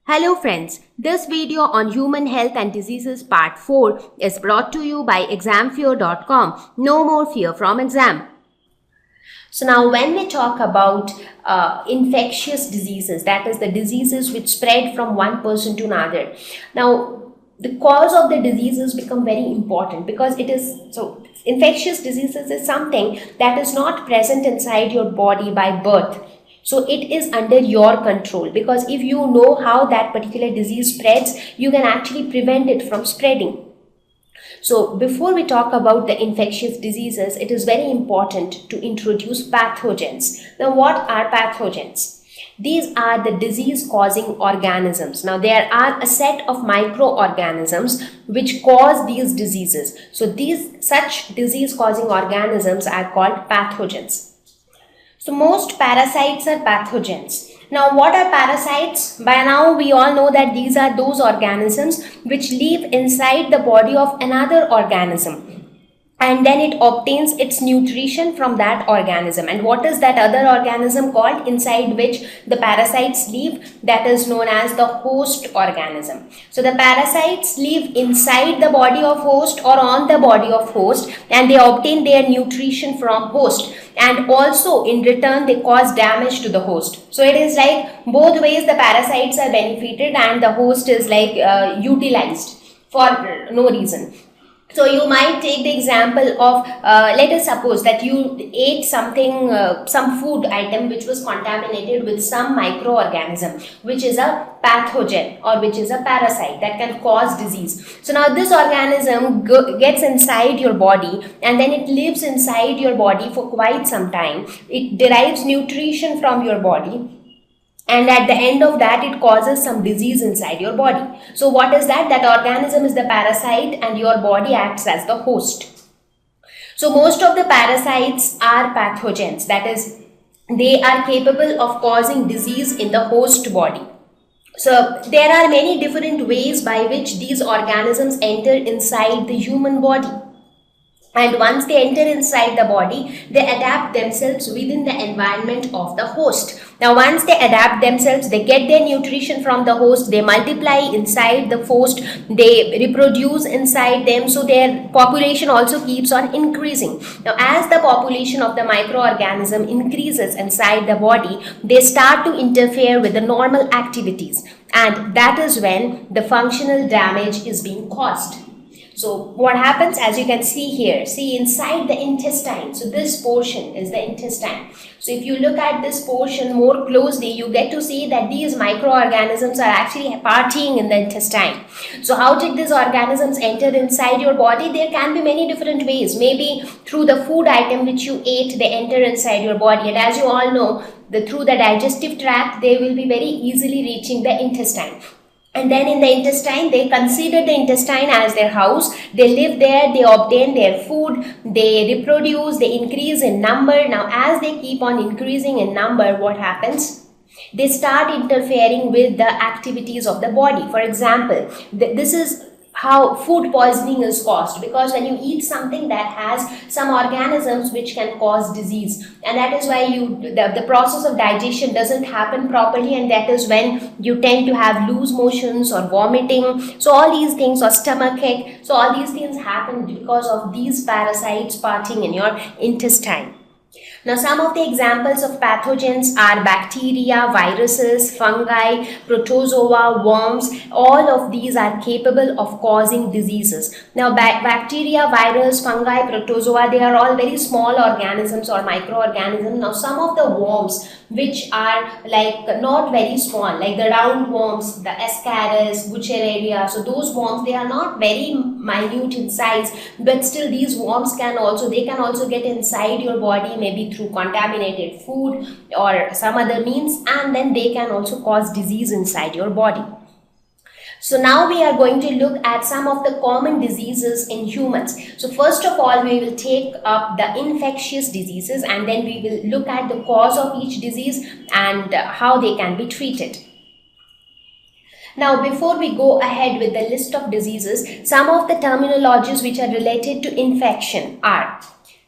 Hello friends, this video on human health and diseases part 4 is brought to you by examfear.com. No more fear from exam. So now when we talk about infectious diseases, that is the diseases which spread from one person to another. Now the cause of the diseases become very important because infectious diseases is something that is not present inside your body by birth. So it is under your control, because if you know how that particular disease spreads, you can actually prevent it from spreading. So before we talk about the infectious diseases, it is very important to introduce pathogens. Now what are pathogens? These are the disease-causing organisms. Now there are a set of microorganisms which cause these diseases. So such disease-causing organisms are called pathogens. So most parasites are pathogens. Now what are parasites? By now we all know that these are those organisms which live inside the body of another organism, and then it obtains its nutrition from that organism. And what is that other organism called inside which the parasites live? That is known as the host organism. So the parasites live inside the body of host or on the body of host, and they obtain their nutrition from host, and also in return they cause damage to the host. So it is like both ways the parasites are benefited and the host is like utilized for no reason. So you might take the example of, let us suppose that you ate something, some food item which was contaminated with some microorganism, which is a pathogen or which is a parasite that can cause disease. So now this organism gets inside your body, and then it lives inside your body for quite some time. It derives nutrition from your body, and at the end of that it causes some disease inside your body. So what is that? That organism is the parasite and your body acts as the host. So most of the parasites are pathogens, that is, they are capable of causing disease in the host body. So there are many different ways by which these organisms enter inside the human body. And once they enter inside the body, they adapt themselves within the environment of the host. Now once they adapt themselves, they get their nutrition from the host, they multiply inside the host, they reproduce inside them, so their population also keeps on increasing. Now as the population of the microorganism increases inside the body, they start to interfere with the normal activities, and that is when the functional damage is being caused. So what happens, as you can see here, see inside the intestine, so this portion is the intestine. So if you look at this portion more closely, you get to see that these microorganisms are actually partying in the intestine. So how did these organisms enter inside your body? There can be many different ways. Maybe through the food item which you ate, they enter inside your body. And as you all know, through the digestive tract, they will be very easily reaching the intestine. And then in the intestine, they consider the intestine as their house. They live there, they obtain their food, they reproduce, they increase in number. Now as they keep on increasing in number, what happens? They start interfering with the activities of the body. For example, this is how food poisoning is caused, because when you eat something that has some organisms which can cause disease, and that is why the process of digestion doesn't happen properly, and that is when you tend to have loose motions or vomiting. So all these things, or stomach ache, so all these things happen because of these parasites partying in your intestine. Now some of the examples of pathogens are bacteria, viruses, fungi, protozoa, worms. All of these are capable of causing diseases. Now bacteria, virus, fungi, protozoa, they are all very small organisms or microorganisms. Now some of the worms which are like not very small, like the round worms, the Ascaris, Buceraria, so those worms, they are not very minute in size, but still these worms can also get inside your body, maybe through contaminated food or some other means, and then they can also cause disease inside your body. So now we are going to look at some of the common diseases in humans. So first of all, we will take up the infectious diseases, and then we will look at the cause of each disease and how they can be treated. Now, before we go ahead with the list of diseases, some of the terminologies which are related to infection are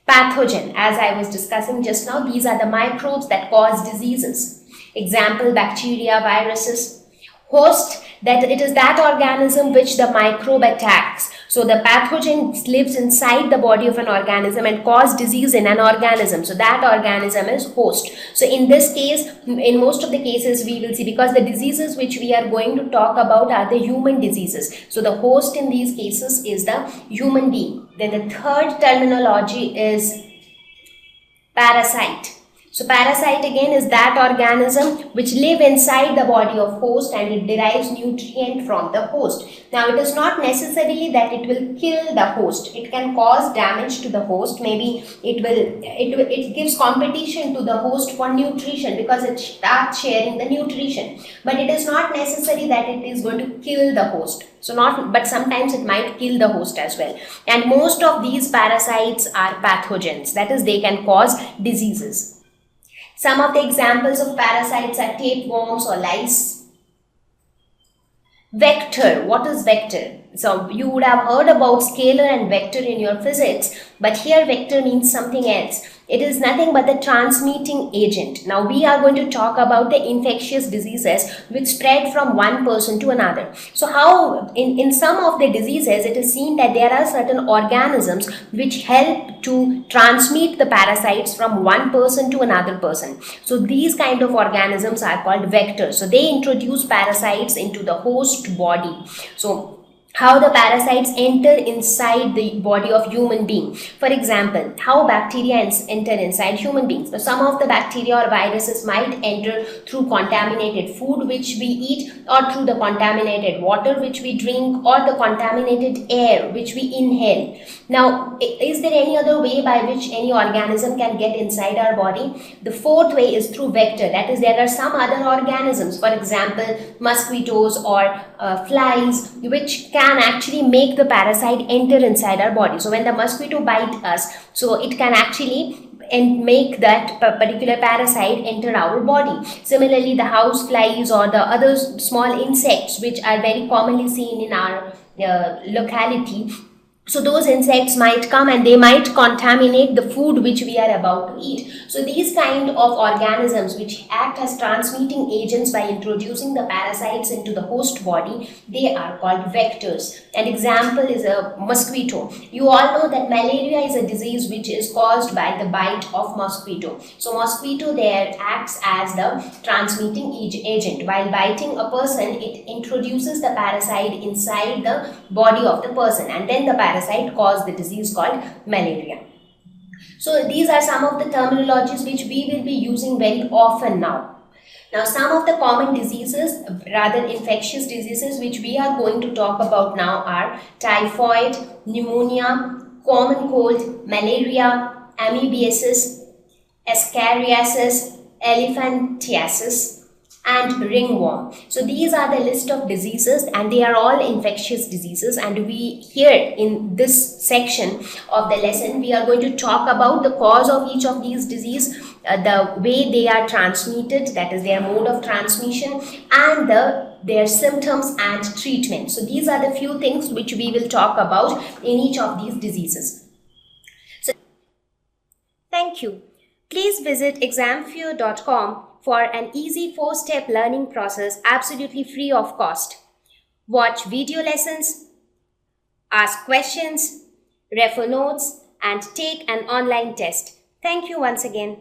pathogen. As I was discussing just now, these are the microbes that cause diseases. Example, bacteria, viruses. Host, that it is that organism which the microbe attacks. So the pathogen lives inside the body of an organism and cause disease in an organism. So that organism is host. So in this case, in most of the cases we will see, because the diseases which we are going to talk about are the human diseases. So the host in these cases is the human being. Then the third terminology is parasite. So parasite again is that organism which live inside the body of host and it derives nutrient from the host. Now it is not necessarily that it will kill the host. It can cause damage to the host. Maybe it gives competition to the host for nutrition because it starts sharing the nutrition. But it is not necessary that it is going to kill the host. But sometimes it might kill the host as well. And most of these parasites are pathogens. That is, they can cause diseases. Some of the examples of parasites are tapeworms or lice. Vector. What is vector? So you would have heard about scalar and vector in your physics, but here vector means something else. It is nothing but the transmitting agent. Now we are going to talk about the infectious diseases which spread from one person to another. So how in some of the diseases it is seen that there are certain organisms which help to transmit the parasites from one person to another person. So these kind of organisms are called vectors. So they introduce parasites into the host body. So how the parasites enter inside the body of human being. For example, how bacteria enter inside human beings. So some of the bacteria or viruses might enter through contaminated food which we eat, or through the contaminated water which we drink, or the contaminated air which we inhale. Now, is there any other way by which any organism can get inside our body? The fourth way is through vector. That is, there are some other organisms, for example, mosquitoes or flies, which can actually make the parasite enter inside our body. So when the mosquito bites us, so it can actually make that particular parasite enter our body. Similarly, the house flies or the other small insects which are very commonly seen in our locality. So those insects might come and they might contaminate the food which we are about to eat. So these kind of organisms which act as transmitting agents by introducing the parasites into the host body, they are called vectors. An example is a mosquito. You all know that malaria is a disease which is caused by the bite of mosquito. So mosquito there acts as the transmitting agent. While biting a person, it introduces the parasite inside the body of the person, and then the parasite cause the disease called malaria. So these are some of the terminologies which we will be using very often now. Now some of the common diseases, rather infectious diseases which we are going to talk about now are typhoid, pneumonia, common cold, malaria, amoebiasis, ascariasis, elephantiasis, and ringworm. So these are the list of diseases and they are all infectious diseases, and we here in this section of the lesson we are going to talk about the cause of each of these diseases, the way they are transmitted, that is their mode of transmission, and their symptoms and treatment. So these are the few things which we will talk about in each of these diseases. So thank you. Please visit examfear.com for an easy 4-step learning process absolutely free of cost. Watch video lessons, ask questions, refer notes, and take an online test. Thank you once again.